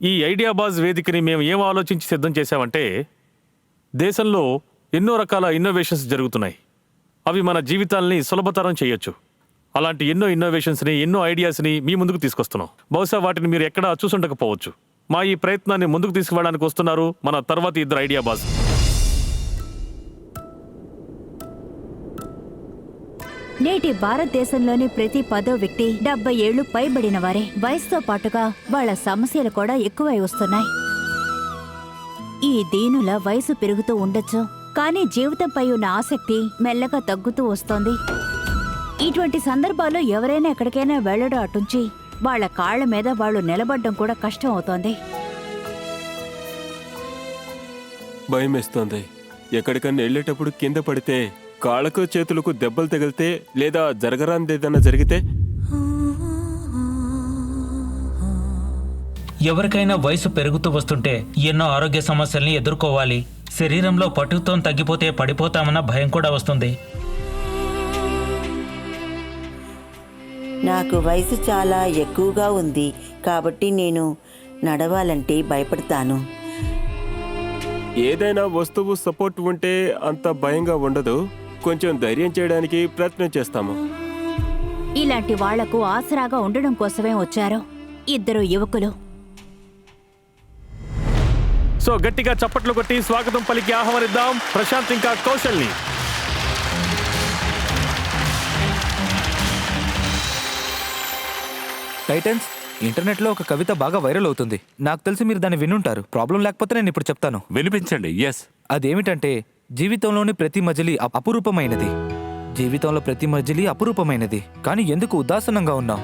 ఈ ఐడియాబాజ్ వేదికని మేము ఏం ఆలోచించి సిద్ధం చేశామంటే, దేశంలో ఎన్నో రకాల ఇన్నోవేషన్స్ జరుగుతున్నాయి. అవి మన జీవితాల్ని సులభతరం చేయొచ్చు. అలాంటి ఎన్నో ఇన్నోవేషన్స్ని, ఎన్నో ఐడియాస్ని మీ ముందుకు తీసుకొస్తున్నాం. బహుశా వాటిని మీరు ఎక్కడా చూసుండకపోవచ్చు. మా ఈ ప్రయత్నాన్ని ముందుకు తీసుకువెళ్ళడానికి వస్తున్నారు మన తర్వాతి ఇద్దరు ఐడియాబాజ్. నేటి భారతదేశంలోని ప్రతి 10వ వ్యక్తి 70 ఏళ్లు పైబడిన వారే. వయసుతో పాటుగా వాళ్ళ సమస్యలు కూడా ఎక్కువై వస్తున్నాయి. ఈ దీనుల వయసు పెరుగుతూ ఉండొచ్చు, కానీ జీవితంపై ఉన్న ఆసక్తి మెల్లగా తగ్గుతూ వస్తోంది. ఇటువంటి సందర్భాల్లో ఎవరైనా ఎక్కడికైనా వెళ్లడం అటుంచి వాళ్ళ కాళ్ల మీద వాళ్ళు నిలబడడం కూడా కష్టం అవుతోంది. భయమేస్తోంది. ఎక్కడికన్నా వెళ్ళేటప్పుడు కింద పడితే, కాళ్ళకు చేతులకు దెబ్బలు తగిలితే, లేదా జరగరాందేదన్నా జరిగితే. ఎవరికైనా వయసు పెరుగుతూ వస్తుంటే ఎన్నో ఆరోగ్య సమస్యల్ని ఎదుర్కోవాలి. శరీరంలో పట్టుతో తగ్గిపోతే పడిపోతామన్న భయం కూడా వస్తుంది. నాకు వయసు చాలా ఎక్కువగా ఉంది కాబట్టి నేను నడవాలంటే భయపడతాను. ఏదైనా వస్తువు సపోర్ట్ ఉంటే అంత భయంగా ఉండదు. కొంచెం ధైర్యం చేయడానికి ప్రయత్నం చేస్తాము. ఇలాంటి వాళ్లకు ఆసరాగా ఉండడం కోసమే వచ్చారు ఇద్దరు యువకులు. సో గట్టిగా చప్పట్లు కొట్టి స్వాగతం పలికి ఆహ్వానిద్దాం ప్రశాంత్ ఇంకా కౌశల్ని. టైటన్స్, ఇంటర్నెట్లో ఒక కవిత బాగా వైరల్ అవుతుంది. నాకు తెలిసి మీరు దాన్ని వినుంటారు. ప్రాబ్లం లేకపోతే నేను ఇప్పుడు చెప్తాను. వినిపించండి. ఎస్. అదేమిటంటే, జీవితంలోని ప్రతి మజిలీ అపురూపమైనది. జీవితంలో ప్రతి మజిలీ అపురూపమైనది. కానీ ఎందుకు ఉదాసనంగా ఉన్నావు?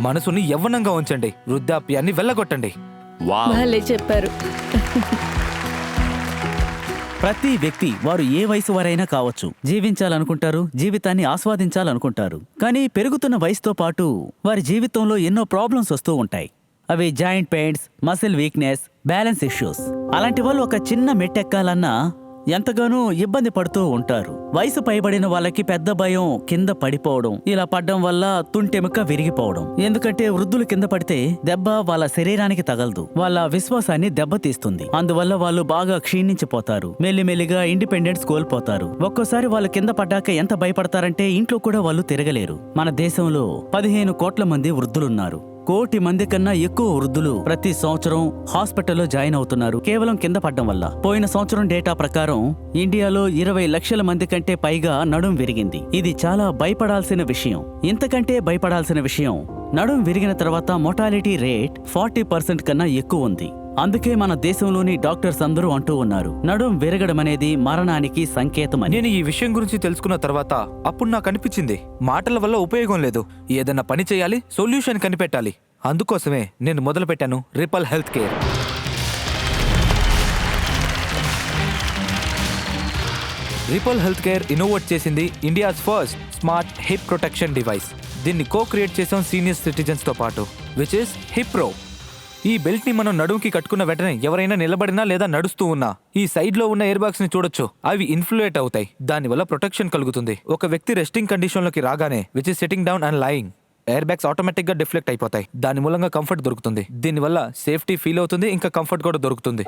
మనసుని యవ్వనంగా ఉంచండి, వృద్ధాప్యాన్ని వెళ్ళగొట్టండి. వాళ్ళే చెప్పారు. ప్రతి వ్యక్తి వారు ఏ వయసు వారైనా కావచ్చు, జీవించాలనుకుంటారు, జీవితాన్ని ఆస్వాదించాలనుకుంటారు. కానీ పెరుగుతున్న వయసుతో పాటు వారి జీవితంలో ఎన్నో ప్రాబ్లమ్స్ వస్తూ ఉంటాయి. అవి joint pains, muscle weakness, balance issues. అలాంటి వాళ్ళు ఒక చిన్న మెట్టెక్కాలన్నా ఎంతగానో ఇబ్బంది పడుతూ ఉంటారు. వయసు పైబడిన వాళ్ళకి పెద్ద భయం కింద పడిపోవడం. ఇలా పడ్డం వల్ల తుంటెముక విరిగిపోవడం. ఎందుకంటే వృద్ధులు కింద పడితే దెబ్బ వాళ్ళ శరీరానికి తగలదు, వాళ్ళ విశ్వాసాన్ని దెబ్బతీస్తుంది. అందువల్ల వాళ్ళు బాగా క్షీణించిపోతారు, మెల్లిమెల్లిగా ఇండిపెండెన్స్ కోల్పోతారు. ఒక్కోసారి వాళ్ళు కింద పడ్డాక ఎంత భయపడతారంటే ఇంట్లో కూడా వాళ్ళు తిరగలేరు. మన దేశంలో 15 కోట్ల మంది వృద్ధులున్నారు. 1 కోటి మంది కన్నా ఎక్కువ వృద్ధులు ప్రతి సంవత్సరం హాస్పిటల్లో జాయిన్ అవుతున్నారు కేవలం కింద పడ్డం వల్ల. పోయిన సంవత్సరం డేటా ప్రకారం ఇండియాలో 20 లక్షల మంది కంటే పైగా నడుం విరిగింది. ఇది చాలా భయపడాల్సిన విషయం. ఇంతకంటే భయపడాల్సిన విషయం, నడుం విరిగిన తర్వాత మోర్టాలిటీ రేట్ 40% కన్నా ఎక్కువ ఉంది. అందుకే మన దేశంలోని డాక్టర్స్ అందరూ అంటూ ఉన్నారు, నడుం విరగడం అనేది మరణానికి సంకేతమని. నేను ఈ విషయం గురించి తెలుసుకున్న తర్వాత అప్పుడు నాకు అనిపించింది, మాటల వల్ల ఉపయోగం లేదు, ఏదన్నా పని చేయాలి, సొల్యూషన్ కనిపెట్టాలి. అందుకోసమే నేను మొదలుపెట్టాను ripple health care. Ripple health care innovate చేసింది India's first smart hip protection device. దీన్ని క్రియేట్ చేసాం సీనియర్ సిటిజన్స్ తో పాటు, విచ్ ఇస్ హిప్ ప్రో. ఈ బెల్ట్ ని మనం నడుంకి కట్టుకున్న వెంటనే ఎవరైనా నిలబడినా లేదా నడుస్తూ ఉన్నా ఈ సైడ్ లో ఉన్న ఎయిర్ బాగ్స్ ని చూడొచ్చు, అవి ఇన్ఫ్లేట్ అవుతాయి. దానివల్ల ప్రొటెక్షన్ కలుగుతుంది. ఒక వ్యక్తి రెస్టింగ్ కండిషన్ లోకి రాగానే, which is sitting down and lying, air bags automatic గా డిఫ్లెక్ట్ అయిపోతాయి. దాని మూలంగా కంఫర్ట్ దొరుకుతుంది. దీనివల్ల సేఫ్టీ ఫీల్ అవుతుంది, ఇంకా కంఫర్ట్ కూడా దొరుకుతుంది.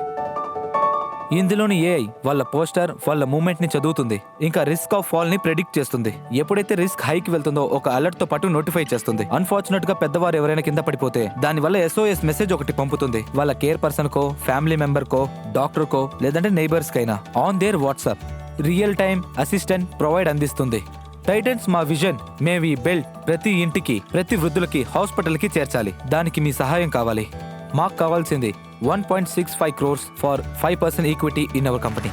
ఇందులోని ఏఐ వాళ్ళ పోస్టర్, వాళ్ళ మూవ్మెంట్ ని చదువుతుంది, ఇంకా రిస్క్ ఆఫ్ ఫాల్ ని ప్రెడిక్ట్ చేస్తుంది. ఎప్పుడైతే రిస్క్ హైకి వెళ్తుందో ఒక అలర్ట్ తో పాటు నోటిఫై చేస్తుంది. అన్ఫార్చునేట్ గా పెద్దవారు ఎవరైనా కింద పడిపోతే దానివల్ల SOS మెసేజ్ ఒకటి పంపుతుంది. వాళ్ళ కేర్ పర్సన్ కో, ఫ్యామిలీ మెంబర్ కో, డాక్టర్ కో, లేదంటే నైబర్స్ కైనా on their WhatsApp real time assistant provide అందిస్తుంది. టైటన్స్, మా విజన్, మేము ఈ బెల్ట్ ప్రతి ఇంటికి, ప్రతి వృద్ధులకి, హాస్పిటల్ కి చేర్చాలి. దానికి మీ సహాయం కావాలి. మాకు కావాల్సింది 1.65 crores for 5% equity in our company.